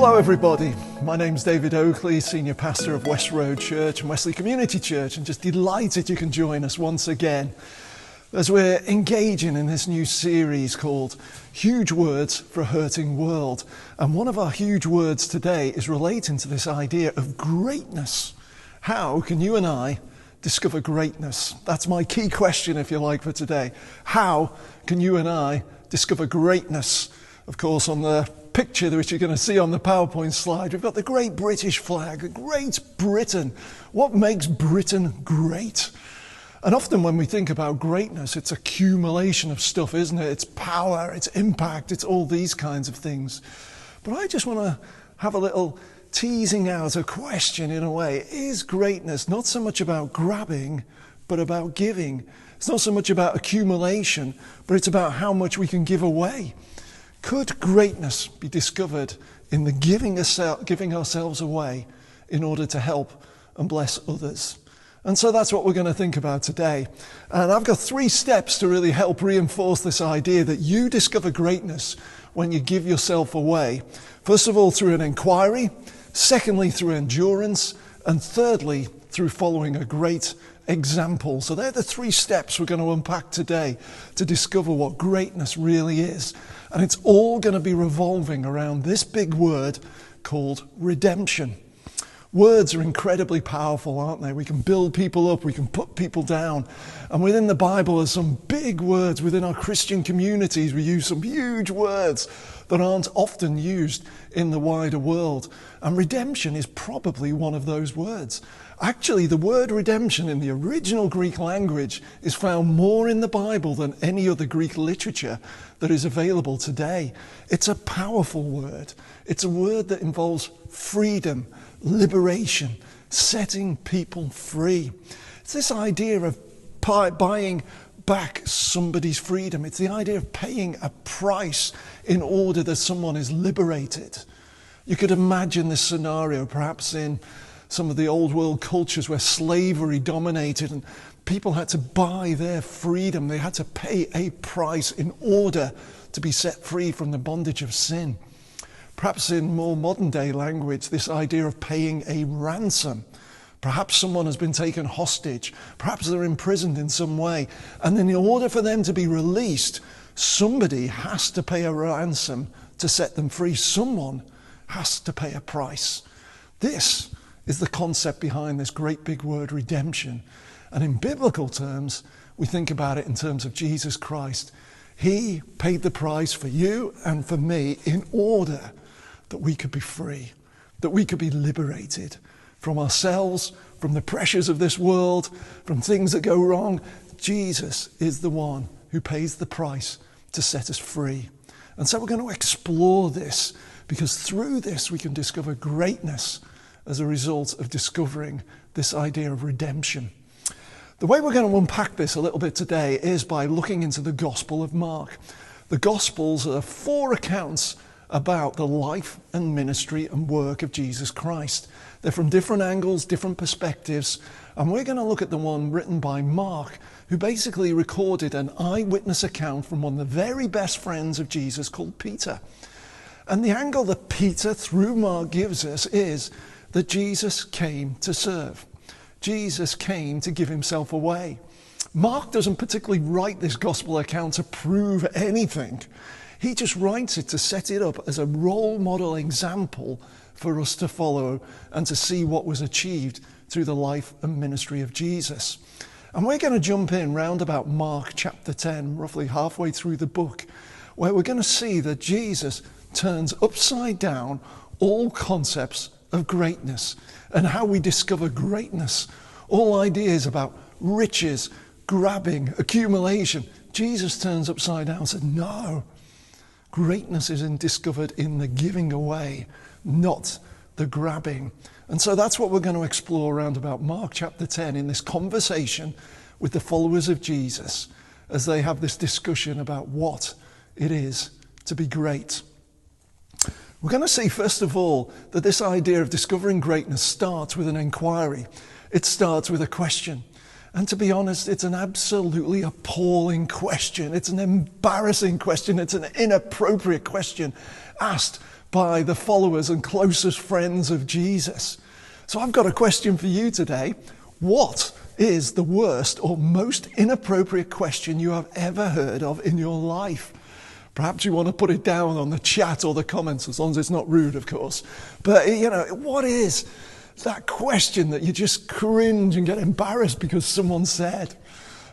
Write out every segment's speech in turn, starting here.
Hello everybody, my name's David Oakley, Senior Pastor of Westroad Church and Wesley Community Church, and just delighted you can join us once again as we're engaging in this new series called Huge Words for a Hurting World. And one of our huge words today is relating to this idea of greatness. How can you and I discover greatness? That's my key question, if you like, for today. How can you and I discover greatness? Of course, on the picture which you're going to see on the PowerPoint slide, we've got the great British flag, Great Britain. What makes Britain great? And often when we think about greatness, it's accumulation of stuff, isn't it? It's power, it's impact, it's all these kinds of things. But I just want to have a little teasing out a question in a way. Is greatness not so much about grabbing, but about giving? It's not so much about accumulation, but it's about how much we can give away. Could greatness be discovered in the giving ourselves away in order to help and bless others? And so that's what we're going to think about today. And I've got 3 steps to really help reinforce this idea that you discover greatness when you give yourself away. First of all, through an inquiry. Secondly, through endurance. And thirdly, through following a great example. So they're the 3 steps we're going to unpack today to discover what greatness really is. And it's all going to be revolving around this big word called redemption. Words are incredibly powerful, aren't they? We can build people up, we can put people down. And within the Bible there's some big words. Within our Christian communities we use some huge words that aren't often used in the wider world. And redemption is probably one of those words. Actually, the word redemption in the original Greek language is found more in the Bible than any other Greek literature that is available today. It's a powerful word. It's a word that involves freedom, liberation, setting people free. It's this idea of buying back somebody's freedom. It's the idea of paying a price in order that someone is liberated. You could imagine this scenario perhaps in some of the old world cultures where slavery dominated and people had to buy their freedom. They had to pay a price in order to be set free from the bondage of sin. Perhaps in more modern day language, this idea of paying a ransom. Perhaps someone has been taken hostage. Perhaps they're imprisoned in some way. And then in order for them to be released, somebody has to pay a ransom to set them free. Someone has to pay a price. This is the concept behind this great big word, redemption. And in biblical terms, we think about it in terms of Jesus Christ. He paid the price for you and for me in order that we could be free, that we could be liberated from ourselves, from the pressures of this world, from things that go wrong. Jesus is the one who pays the price to set us free. And so we're going to explore this, because through this we can discover greatness as a result of discovering this idea of redemption. The way we're going to unpack this a little bit today is by looking into the Gospel of Mark. The Gospels are 4 accounts about the life and ministry and work of Jesus Christ. They're from different angles, different perspectives, and we're going to look at the one written by Mark, who basically recorded an eyewitness account from one of the very best friends of Jesus called Peter. And the angle that Peter, through Mark, gives us is that Jesus came to serve. Jesus came to give himself away. Mark doesn't particularly write this gospel account to prove anything. He just writes it to set it up as a role model example for us to follow and to see what was achieved through the life and ministry of Jesus. And we're going to jump in round about Mark chapter 10, roughly halfway through the book, where we're going to see that Jesus turns upside down all concepts of greatness and how we discover greatness. All ideas about riches, grabbing, accumulation. Jesus turns upside down and said, no, greatness is discovered in the giving away, not the grabbing. And so that's what we're going to explore around about Mark chapter 10 in this conversation with the followers of Jesus as they have this discussion about what it is to be great. We're going to see, first of all, that this idea of discovering greatness starts with an inquiry. It starts with a question. And to be honest, it's an absolutely appalling question. It's an embarrassing question. It's an inappropriate question asked by the followers and closest friends of Jesus. So I've got a question for you today. What is the worst or most inappropriate question you have ever heard of in your life? Perhaps you want to put it down on the chat or the comments, as long as it's not rude, of course. But, what is that question that you just cringe and get embarrassed because someone said?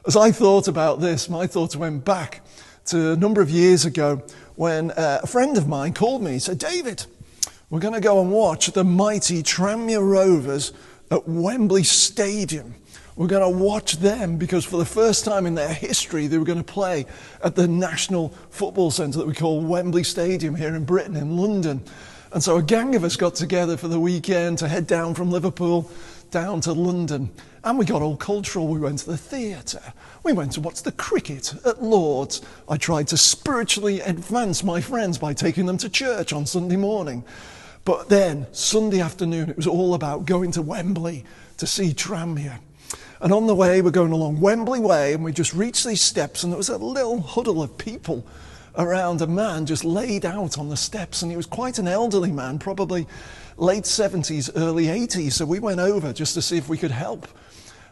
As I thought about this, my thoughts went back to a number of years ago when a friend of mine called me. He said, David, we're going to go and watch the mighty Tranmere Rovers at Wembley Stadium. We're going to watch them because for the first time in their history, they were going to play at the National Football Centre that we call Wembley Stadium here in Britain, in London. And so a gang of us got together for the weekend to head down from Liverpool down to London. And we got all cultural. We went to the theatre. We went to watch the cricket at Lord's. I tried to spiritually advance my friends by taking them to church on Sunday morning. But then, Sunday afternoon, it was all about going to Wembley to see Tranmere. And on the way, we're going along Wembley Way, and we just reached these steps, and there was a little huddle of people around a man just laid out on the steps, and he was quite an elderly man, probably late 70s, early 80s. So we went over just to see if we could help.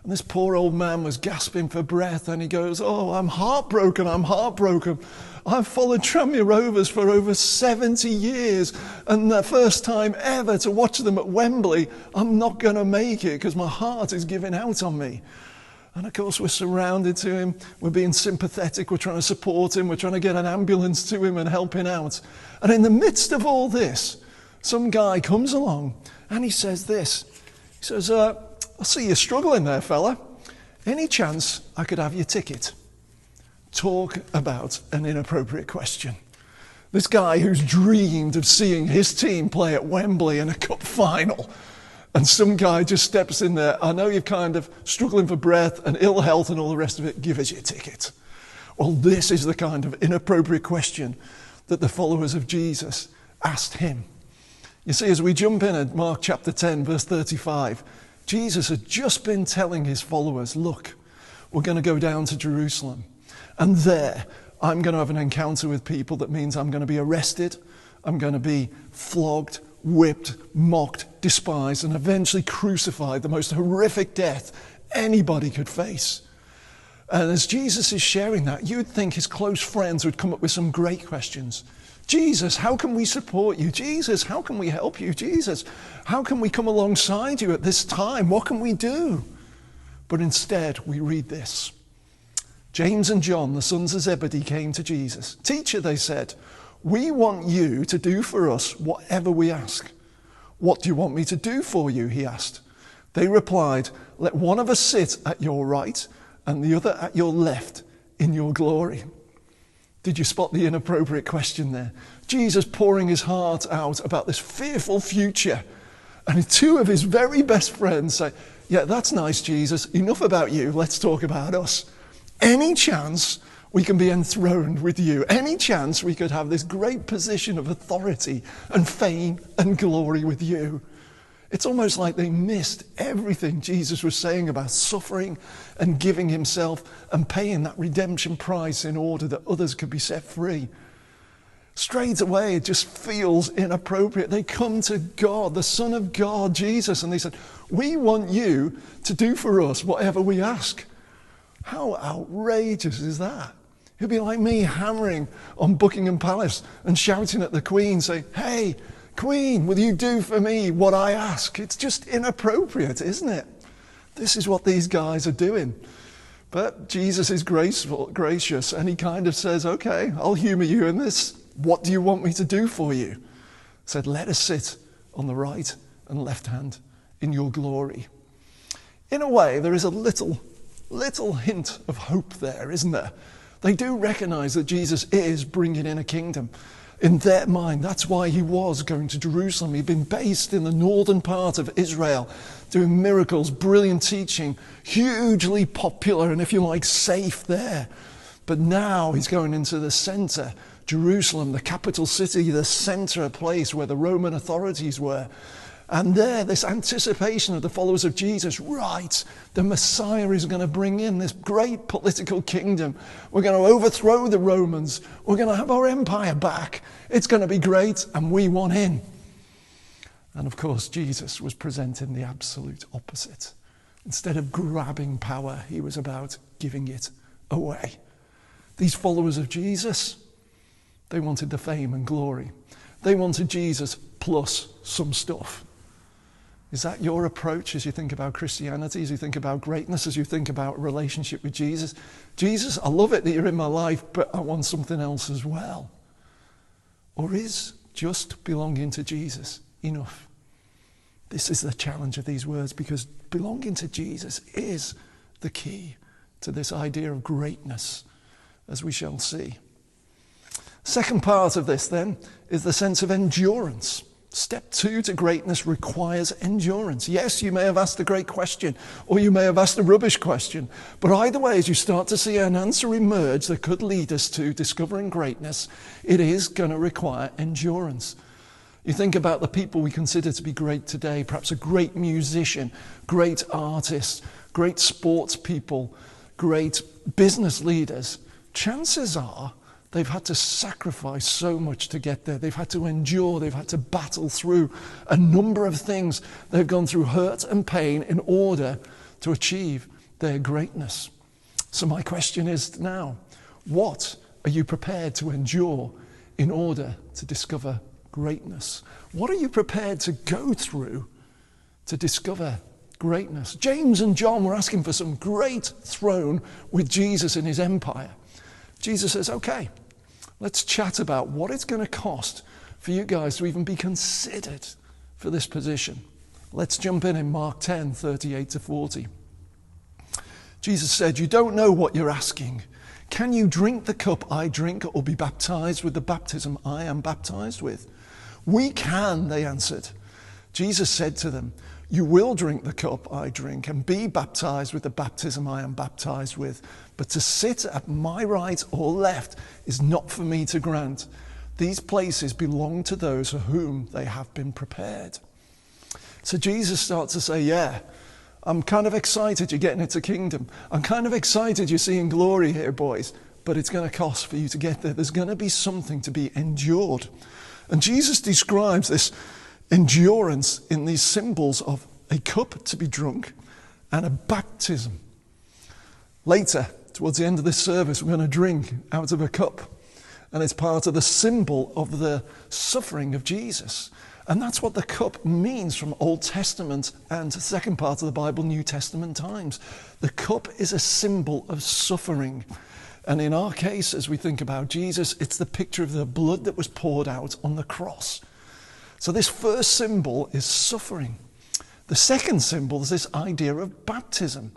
And this poor old man was gasping for breath, and he goes, "Oh, I'm heartbroken. I've followed Tranmere Rovers for over 70 years, and the first time ever to watch them at Wembley, I'm not going to make it because my heart is giving out on me." And of course, we're surrounded to him. We're being sympathetic. We're trying to support him. We're trying to get an ambulance to him and help him out. And in the midst of all this, some guy comes along and he says this. He says, I see you're struggling there, fella. Any chance I could have your ticket? Talk about an inappropriate question. This guy who's dreamed of seeing his team play at Wembley in a cup final. And some guy just steps in there. I know you're kind of struggling for breath and ill health and all the rest of it. Give us your ticket. Well, this is the kind of inappropriate question that the followers of Jesus asked him. You see, as we jump in at Mark chapter 10, verse 35, Jesus had just been telling his followers, look, we're going to go down to Jerusalem. And there, I'm going to have an encounter with people that means I'm going to be arrested, I'm going to be flogged, whipped, mocked, despised, and eventually crucified, the most horrific death anybody could face. And as Jesus is sharing that, you'd think his close friends would come up with some great questions. Jesus, how can we support you? Jesus, how can we help you? Jesus, how can we come alongside you at this time? What can we do? But instead, we read this. James and John, the sons of Zebedee, came to Jesus. Teacher, they said, we want you to do for us whatever we ask. What do you want me to do for you? He asked. They replied, let one of us sit at your right and the other at your left in your glory. Did you spot the inappropriate question there? Jesus pouring his heart out about this fearful future. And two of his very best friends say, yeah, that's nice, Jesus. Enough about you. Let's talk about us. Any chance we can be enthroned with you? Any chance we could have this great position of authority and fame and glory with you? It's almost like they missed everything Jesus was saying about suffering and giving himself and paying that redemption price in order that others could be set free. Straight away, it just feels inappropriate. They come to God, the Son of God, Jesus, and they said, we want you to do for us whatever we ask. How outrageous is that? It'd be like me hammering on Buckingham Palace and shouting at the Queen, saying, hey, Queen, will you do for me what I ask? It's just inappropriate, isn't it? This is what these guys are doing. But Jesus is gracious, and he kind of says, okay, I'll humor you in this. What do you want me to do for you? He said, let us sit on the right and left hand in your glory. In a way, there is a little hint of hope there, isn't there? They do recognize that Jesus is bringing in a kingdom. In their mind, that's why he was going to Jerusalem. He'd been based in the northern part of Israel, doing miracles, brilliant teaching, hugely popular, and if you like, safe there. But now he's going into the center, Jerusalem, the capital city, the center place where the Roman authorities were. And there, this anticipation of the followers of Jesus, right, the Messiah is going to bring in this great political kingdom. We're going to overthrow the Romans. We're going to have our empire back. It's going to be great, and we want in. And of course, Jesus was presenting the absolute opposite. Instead of grabbing power, he was about giving it away. These followers of Jesus, they wanted the fame and glory. They wanted Jesus plus some stuff. Is that your approach as you think about Christianity, as you think about greatness, as you think about a relationship with Jesus? Jesus, I love it that you're in my life, but I want something else as well. Or is just belonging to Jesus enough? This is the challenge of these words, because belonging to Jesus is the key to this idea of greatness, as we shall see. Second part of this, then, is the sense of endurance. Step 2 to greatness requires endurance. Yes, you may have asked a great question, or you may have asked a rubbish question, but either way, as you start to see an answer emerge that could lead us to discovering greatness, it is going to require endurance. You think about the people we consider to be great today, perhaps a great musician, great artist, great sports people, great business leaders. Chances are they've had to sacrifice so much to get there. They've had to endure. They've had to battle through a number of things. They've gone through hurt and pain in order to achieve their greatness. So my question is now, what are you prepared to endure in order to discover greatness? What are you prepared to go through to discover greatness? James and John were asking for some great throne with Jesus in his empire. Jesus says, okay, let's chat about what it's going to cost for you guys to even be considered for this position. Let's jump in Mark 10, 38 to 40. Jesus said, you don't know what you're asking. Can you drink the cup I drink or be baptized with the baptism I am baptized with? We can, they answered. Jesus said to them, you will drink the cup I drink and be baptized with the baptism I am baptized with. But to sit at my right or left is not for me to grant. These places belong to those for whom they have been prepared. So Jesus starts to say, yeah, I'm kind of excited you're getting into kingdom. I'm kind of excited you're seeing glory here, boys. But it's going to cost for you to get there. There's going to be something to be endured. And Jesus describes this endurance in these symbols of a cup to be drunk and a baptism. Later, towards the end of this service, we're going to drink out of a cup. And it's part of the symbol of the suffering of Jesus. And that's what the cup means from Old Testament and the second part of the Bible, New Testament times. The cup is a symbol of suffering. And in our case, as we think about Jesus, it's the picture of the blood that was poured out on the cross. So this first symbol is suffering. The second symbol is this idea of baptism.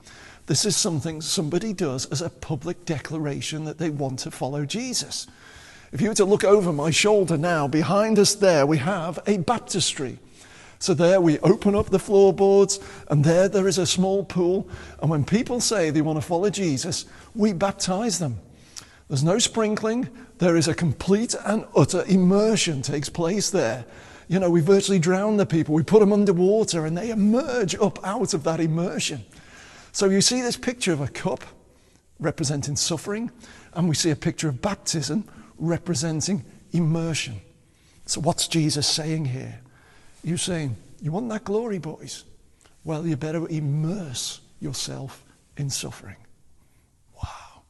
This is something somebody does as a public declaration that they want to follow Jesus. If you were to look over my shoulder now, behind us there, we have a baptistry. So there we open up the floorboards, and there is a small pool. And when people say they want to follow Jesus, we baptize them. There's no sprinkling. There is a complete and utter immersion takes place there. You know, we virtually drown the people. We put them underwater, and they emerge up out of that immersion. So you see this picture of a cup representing suffering, and we see a picture of baptism representing immersion. So what's Jesus saying here? You're saying, you want that glory, boys? Well, you better immerse yourself in suffering. Wow.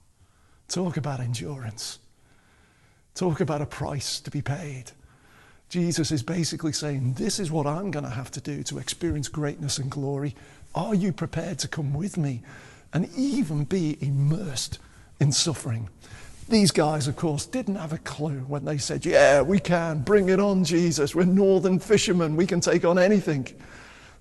Talk about endurance. Talk about a price to be paid. Jesus is basically saying, this is what I'm going to have to do to experience greatness and glory. Are you prepared to come with me and even be immersed in suffering? These guys, of course, didn't have a clue when they said, yeah, we can, bring it on, Jesus. We're northern fishermen, we can take on anything.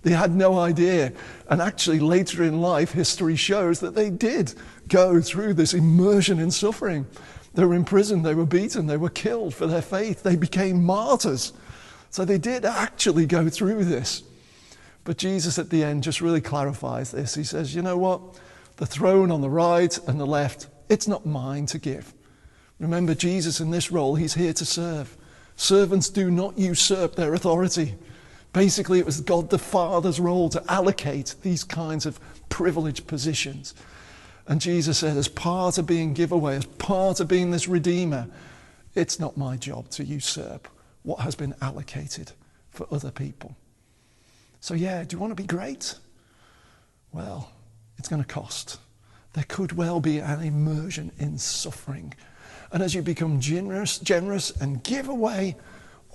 They had no idea. And actually, later in life, history shows that they did go through this immersion in suffering. They were in prison, they were beaten, they were killed for their faith. They became martyrs. So they did actually go through this. But Jesus at the end just really clarifies this. He says, you know what? The throne on the right and the left, it's not mine to give. Remember, Jesus in this role, he's here to serve. Servants do not usurp their authority. Basically, it was God the Father's role to allocate these kinds of privileged positions. And Jesus said, as part of being giveaway, as part of being this redeemer, it's not my job to usurp what has been allocated for other people. So yeah, do you want to be great? Well, it's going to cost. There could well be an immersion in suffering. And as you become generous and give away,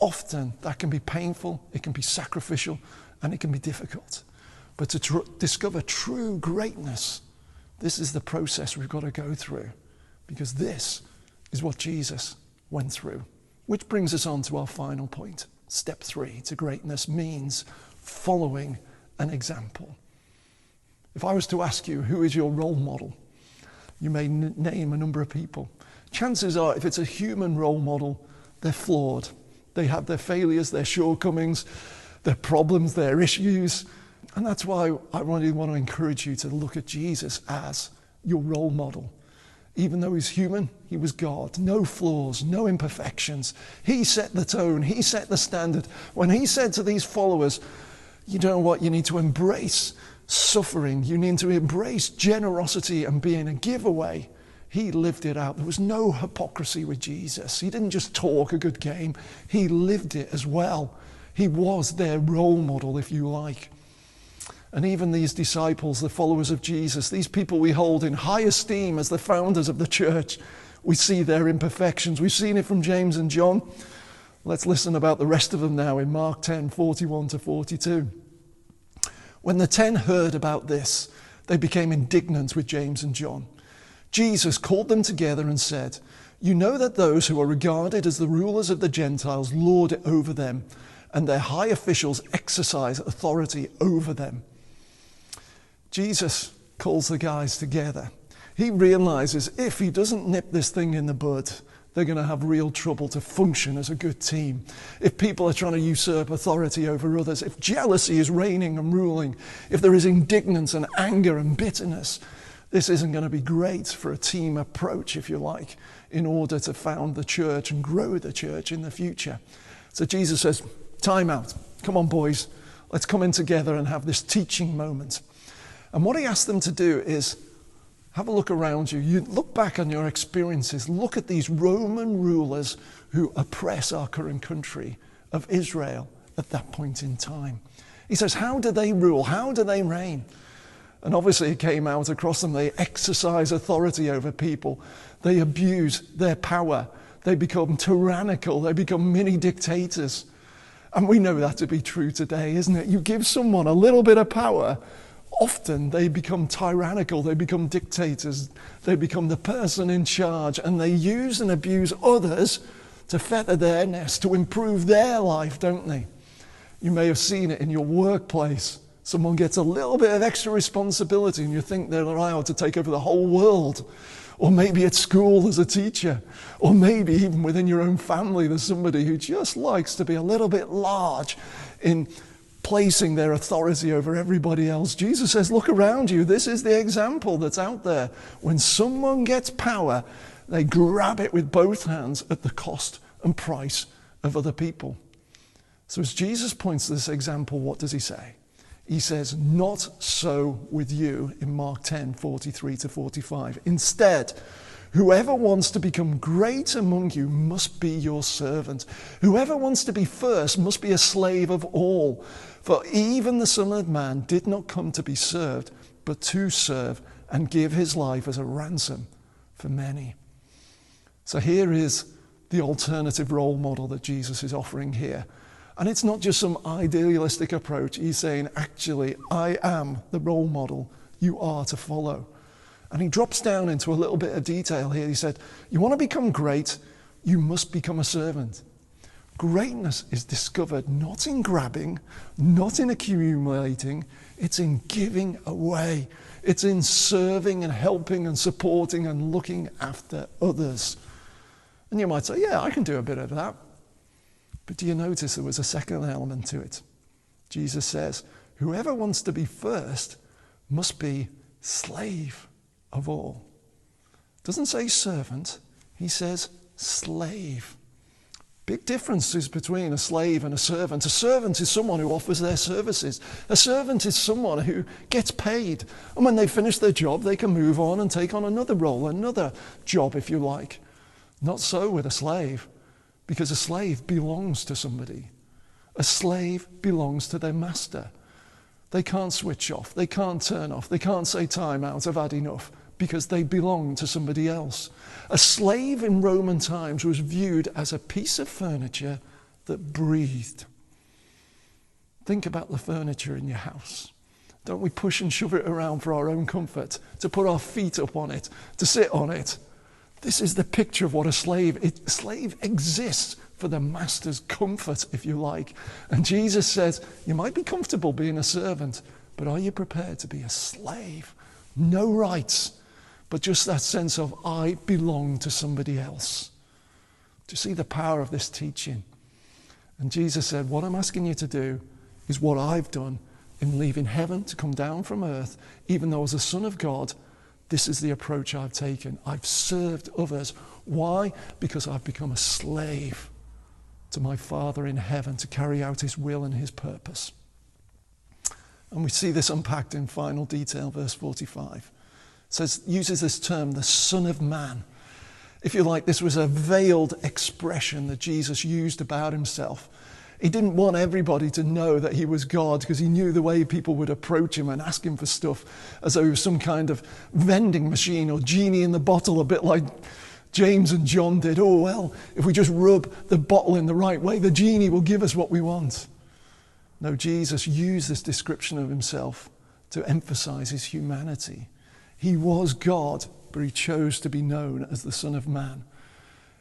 often that can be painful, it can be sacrificial, and it can be difficult. But to discover true greatness, this is the process we've got to go through, because this is what Jesus went through. Which brings us on to our final point. Step 3 to greatness means following an example. If I was to ask you, who is your role model? You may name a number of people. Chances are, if it's a human role model, they're flawed. They have their failures, their shortcomings, their problems, their issues. And that's why I really want to encourage you to look at Jesus as your role model. Even though he's human, he was God. No flaws, no imperfections. He set the tone. He set the standard. When he said to these followers, you know what, you need to embrace suffering. You need to embrace generosity and being a giveaway. He lived it out. There was no hypocrisy with Jesus. He didn't just talk a good game. He lived it as well. He was their role model, if you like. And even these disciples, the followers of Jesus, these people we hold in high esteem as the founders of the church, we see their imperfections. We've seen it from James and John. Let's listen about the rest of them now in Mark 10, 41 to 42. When the 10 heard about this, they became indignant with James and John. Jesus called them together and said, "You know that those who are regarded as the rulers of the Gentiles lord it over them, and their high officials exercise authority over them." Jesus calls the guys together. He realizes if he doesn't nip this thing in the bud, they're going to have real trouble to function as a good team. If people are trying to usurp authority over others, if jealousy is reigning and ruling, if there is indignance and anger and bitterness, this isn't going to be great for a team approach, if you like, in order to found the church and grow the church in the future. So Jesus says, time out. Come on, boys. Let's come in together and have this teaching moment. And what he asked them to do is have a look around you. You look back on your experiences. Look at these Roman rulers who oppress our current country of Israel at that point in time. He says, how do they rule? How do they reign? And obviously it came out across them. They exercise authority over people. They abuse their power. They become tyrannical. They become mini dictators. And we know that to be true today, isn't it? You give someone a little bit of power, often they become tyrannical, they become dictators, they become the person in charge, and they use and abuse others to feather their nest, to improve their life, don't they? You may have seen it in your workplace. Someone gets a little bit of extra responsibility and you think they're allowed to take over the whole world. Or maybe at school as a teacher, or maybe even within your own family there's somebody who just likes to be a little bit large in placing their authority over everybody else. Jesus says, look around you. This is the example that's out there. When someone gets power, they grab it with both hands at the cost and price of other people. So as Jesus points to this example, what does he say? He says, not so with you in Mark 10, 43 to 45. Instead, whoever wants to become great among you must be your servant. Whoever wants to be first must be a slave of all. For even the Son of Man did not come to be served, but to serve and give his life as a ransom for many. So here is the alternative role model that Jesus is offering here. And it's not just some idealistic approach. He's saying, actually, I am the role model you are to follow. And he drops down into a little bit of detail here. He said, you want to become great, you must become a servant. Greatness is discovered not in grabbing, not in accumulating, it's in giving away. It's in serving and helping and supporting and looking after others. And you might say, yeah, I can do a bit of that. But do you notice there was a second element to it? Jesus says, whoever wants to be first must be slave of all. Doesn't say servant, he says slave. Big differences between a slave and a servant. A servant is someone who offers their services. A servant is someone who gets paid. And when they finish their job, they can move on and take on another role, another job, if you like. Not so with a slave, because a slave belongs to somebody. A slave belongs to their master. They can't switch off. They can't turn off. They can't say, time out, I've had enough, because they belong to somebody else. A slave in Roman times was viewed as a piece of furniture that breathed. Think about the furniture in your house. Don't we push and shove it around for our own comfort, to put our feet up on it, to sit on it? This is the picture of what a slave is. A slave exists for the master's comfort, if you like. And Jesus says, you might be comfortable being a servant, but are you prepared to be a slave? No rights, but just that sense of, I belong to somebody else. Do you see the power of this teaching? And Jesus said, what I'm asking you to do is what I've done in leaving heaven to come down from earth. Even though as a son of God, this is the approach I've taken. I've served others. Why? Because I've become a slave to my Father in heaven to carry out his will and his purpose. And we see this unpacked in final detail, verse 45. Uses this term, the Son of Man. If you like, this was a veiled expression that Jesus used about himself. He didn't want everybody to know that he was God, because he knew the way people would approach him and ask him for stuff as though he was some kind of vending machine or genie in the bottle, a bit like James and John did. Oh, well, if we just rub the bottle in the right way, the genie will give us what we want. No, Jesus used this description of himself to emphasize his humanity. He was God, but he chose to be known as the Son of Man.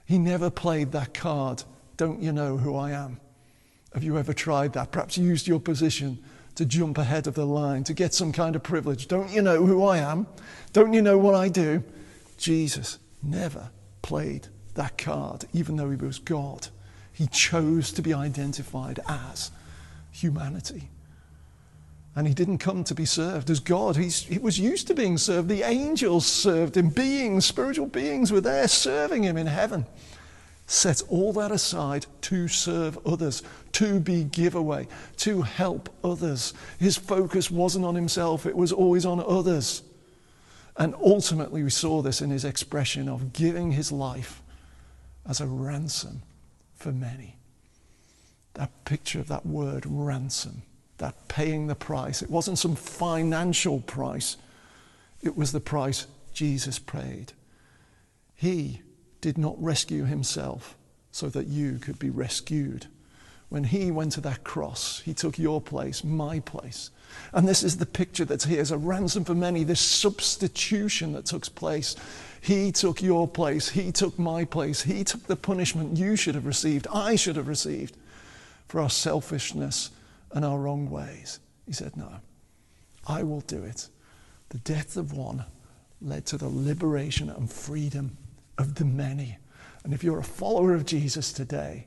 He never played that card, don't you know who I am? Have you ever tried that? Perhaps used your position to jump ahead of the line, to get some kind of privilege. Don't you know who I am? Don't you know what I do? Jesus never played that card, even though he was God. He chose to be identified as humanity. And he didn't come to be served as God. He was used to being served. The angels served him. Beings, spiritual beings were there serving him in heaven. Set all that aside to serve others, to be giveaway, to help others. His focus wasn't on himself. It was always on others. And ultimately we saw this in his expression of giving his life as a ransom for many. That picture of that word ransom, that paying the price. It wasn't some financial price. It was the price Jesus paid. He did not rescue himself so that you could be rescued. When he went to that cross, he took your place, my place. And this is the picture that's here as a ransom for many, this substitution that took place. He took your place. He took my place. He took the punishment you should have received, I should have received, for our selfishness and our wrong ways. He said, no, I will do it. The death of one led to the liberation and freedom of the many. And if you're a follower of Jesus today,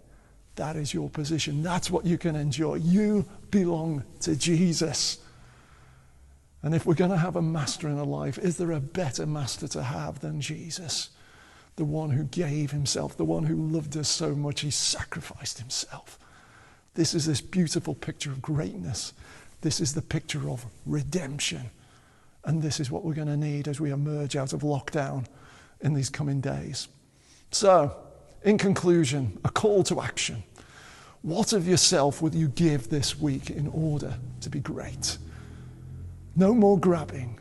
that is your position. That's what you can enjoy. You belong to Jesus. And if we're going to have a master in our life, is there a better master to have than Jesus? The one who gave himself, the one who loved us so much, he sacrificed himself. This is this beautiful picture of greatness. This is the picture of redemption. And this is what we're going to need as we emerge out of lockdown in these coming days. So, in conclusion, a call to action. What of yourself will you give this week in order to be great? No more grabbing,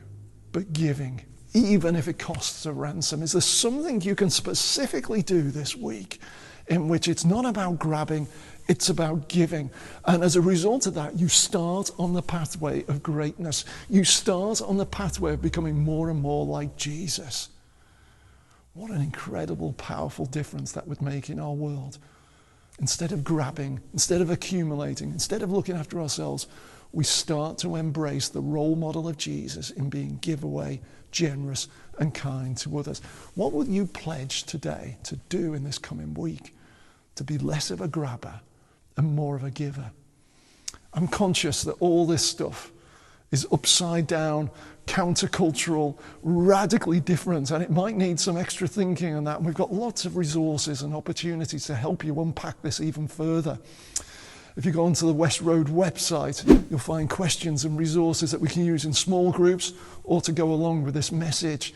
but giving, even if it costs a ransom. Is there something you can specifically do this week in which it's not about grabbing, it's about giving? And as a result of that, you start on the pathway of greatness. You start on the pathway of becoming more and more like Jesus. What an incredible, powerful difference that would make in our world. Instead of grabbing, instead of accumulating, instead of looking after ourselves, we start to embrace the role model of Jesus in being giveaway, generous, and kind to others. What will you pledge today to do in this coming week to be less of a grabber and more of a giver? I'm conscious that all this stuff is upside down, countercultural, radically different, and it might need some extra thinking on that. And we've got lots of resources and opportunities to help you unpack this even further. If you go onto the West Road website, you'll find questions and resources that we can use in small groups or to go along with this message.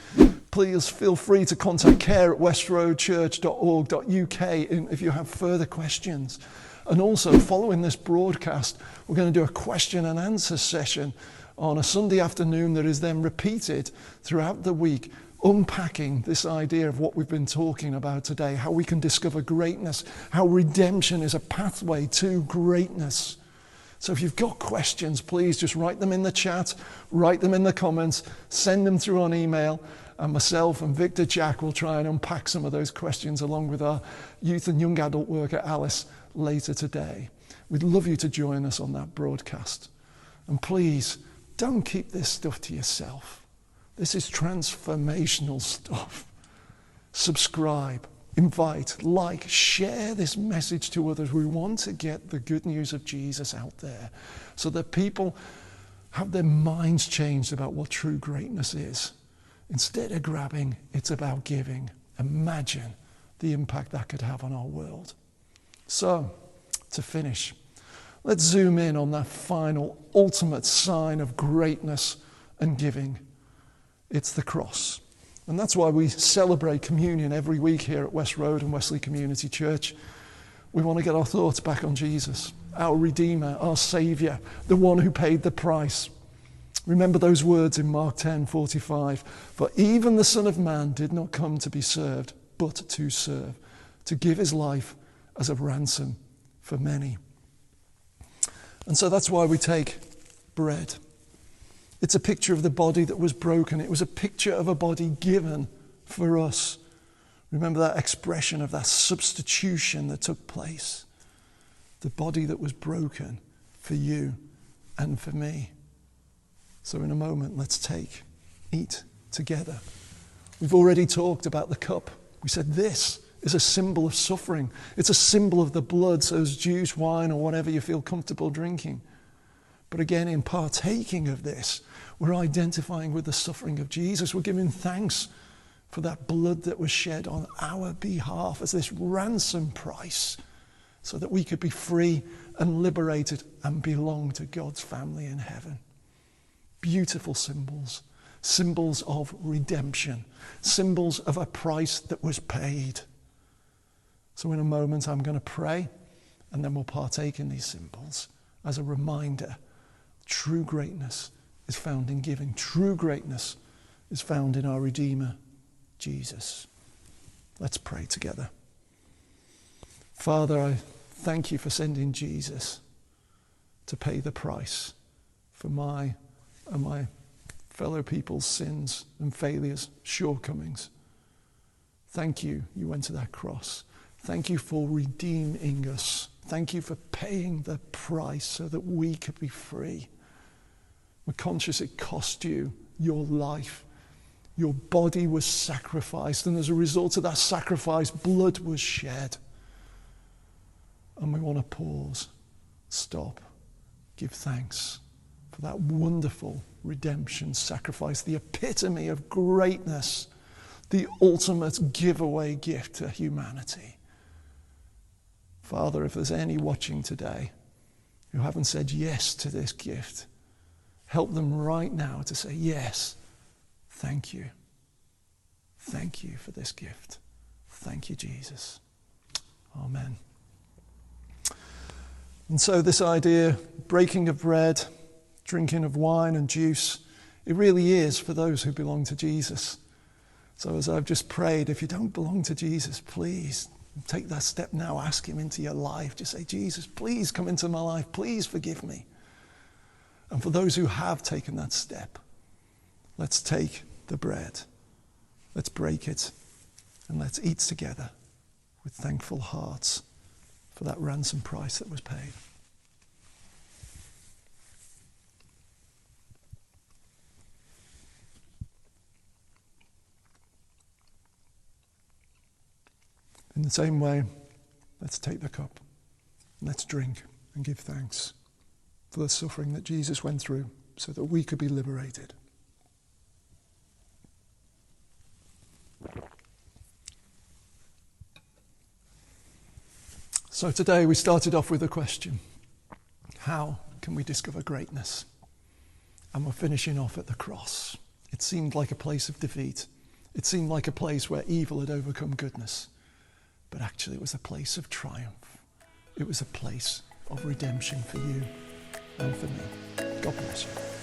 Please feel free to contact care@westroad.online.church if you have further questions. And also, following this broadcast, we're going to do a question and answer session on a Sunday afternoon that is then repeated throughout the week, unpacking this idea of what we've been talking about today, how we can discover greatness, how redemption is a pathway to greatness. So if you've got questions, please just write them in the chat, write them in the comments, send them through on email, and myself and Victor Jack will try and unpack some of those questions along with our youth and young adult worker Alice later today. We'd love you to join us on that broadcast. And please, don't keep this stuff to yourself. This is transformational stuff. Subscribe, invite, like, share this message to others. We want to get the good news of Jesus out there so that people have their minds changed about what true greatness is. Instead of grabbing, it's about giving. Imagine the impact that could have on our world. So, to finish, let's zoom in on that final, ultimate sign of greatness and giving. It's the cross. And that's why we celebrate communion every week here at West Road and Wesley Community Church. We want to get our thoughts back on Jesus, our Redeemer, our Saviour, the one who paid the price. Remember those words in Mark 10:45. For even the Son of Man did not come to be served, but to serve, to give his life as a ransom for many. And so that's why we take bread. It's a picture of the body that was broken. It was a picture of a body given for us. Remember that expression of that substitution that took place. The body that was broken for you and for me. So in a moment, let's eat together. We've already talked about the cup. We said this is a symbol of suffering. It's a symbol of the blood, so it's juice, wine, or whatever you feel comfortable drinking. But again, in partaking of this, we're identifying with the suffering of Jesus. We're giving thanks for that blood that was shed on our behalf as this ransom price so that we could be free and liberated and belong to God's family in heaven. Beautiful symbols, symbols of redemption, symbols of a price that was paid. So in a moment, I'm going to pray, and then we'll partake in these symbols as a reminder. True greatness is found in giving. True greatness is found in our Redeemer, Jesus. Let's pray together. Father, I thank you for sending Jesus to pay the price for my and my fellow people's sins and failures, shortcomings. Thank you, you went to that cross. Thank you for redeeming us. Thank you for paying the price so that we could be free. We're conscious it cost you your life. Your body was sacrificed, and as a result of that sacrifice, blood was shed. And we want to pause, stop, give thanks for that wonderful redemption sacrifice, the epitome of greatness, the ultimate giveaway gift to humanity. Father, if there's any watching today who haven't said yes to this gift, help them right now to say yes. Thank you. Thank you for this gift. Thank you, Jesus. Amen. And so this idea, breaking of bread, drinking of wine and juice, it really is for those who belong to Jesus. So as I've just prayed, if you don't belong to Jesus, please take that step now. Ask him into your life. Just say, Jesus, please come into my life. Please forgive me. And for those who have taken that step, let's take the bread. Let's break it and let's eat together with thankful hearts for that ransom price that was paid. In the same way, let's take the cup, let's drink and give thanks for the suffering that Jesus went through so that we could be liberated. So today we started off with a question. How can we discover greatness? And we're finishing off at the cross. It seemed like a place of defeat. It seemed like a place where evil had overcome goodness. But actually it was a place of triumph. It was a place of redemption for you and for me. God bless you.